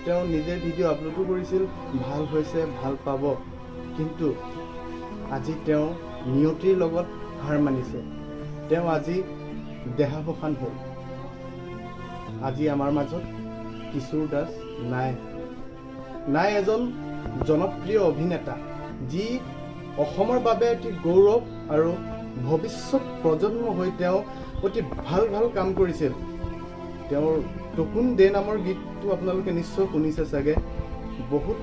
তেওঁ নিজে ভিডিঅ' আপলোডো কৰিছিল, ভাল হৈছে, ভাল পাব। কিন্তু আজি তেওঁ নিয়তিৰ লগত হাৰ মানিছে। তেওঁ আজি দেহাৱসান হ'ল। আজি আমাৰ মাজত কিশোৰ দাস নাই এজন জনপ্ৰিয় অভিনেতা, যি অসমৰ বাবে অতি গৌৰৱ আৰু ভৱিষ্যত প্ৰজন্ম হৈ তেওঁ অতি ভাল কাম কৰিছিল। তেওঁৰ টকুন দে নামৰ গীতটো আপোনালোকে নিশ্চয় শুনিছে চাগে, বহুত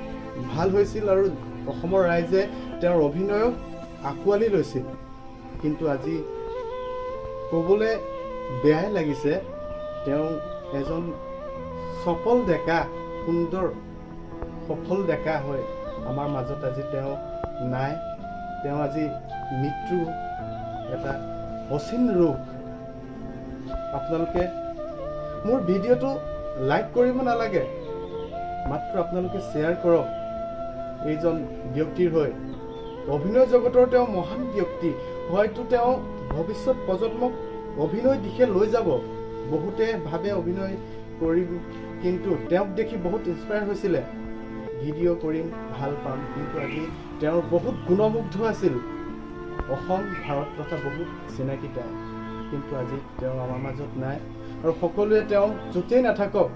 ভাল হৈছিল আৰু অসমৰ ৰাইজে তেওঁৰ অভিনয়ক আঁকোৱালি লৈছিল। কিন্তু আজি ক'বলৈ বেয়াই লাগিছে, তেওঁ এজন সফল ডেকা, সুন্দৰ সফল ডেকা হয় আমাৰ মাজত আজি তেওঁ নাই। তেওঁ আজি মৃত্যু এটা অচিন ৰোগ। আপোনালোকে মোৰ ভিডিঅ'টো লাইক কৰিব নালাগে, মাত্ৰ আপোনালোকে শ্বেয়াৰ কৰক। এইজন ব্যক্তিৰ হৈ অভিনয় জগতৰ তেওঁ মহান ব্যক্তি, হয়তো তেওঁ ভৱিষ্যত প্ৰজন্মক অভিনয় দিশে লৈ যাব। বহুতে ভাবে অভিনয় কৰিম, কিন্তু তেওঁক দেখি বহুত ইনস্পায়াৰ হৈছিলে, ভিডিঅ' কৰিম, ভাল পাম। কিন্তু আজি তেওঁৰ বহুত গুণমুগ্ধ আছিল অসম, ভাৰত তথা বহুত চিনাকি তেওঁ। কিন্তু আজি তেওঁ আমাৰ মাজত নাই। আৰু সকলোৱে তেওঁ য'তেই নাথাকক,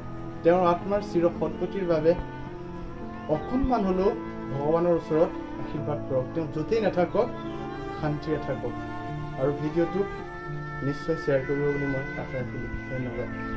তেওঁৰ আত্মাৰ চিৰ সদ্গতিৰ বাবে অকণমান হ'লেও ভগৱানৰ ওচৰত আশীৰ্বাদ কৰক। তেওঁ য'তেই নাথাকক শান্তিৰে থাকক। আৰু ভিডিঅ'টো নিশ্চয় শ্বেয়াৰ কৰিব বুলি মই আশা ৰাখিলোঁ। ধন্যবাদ।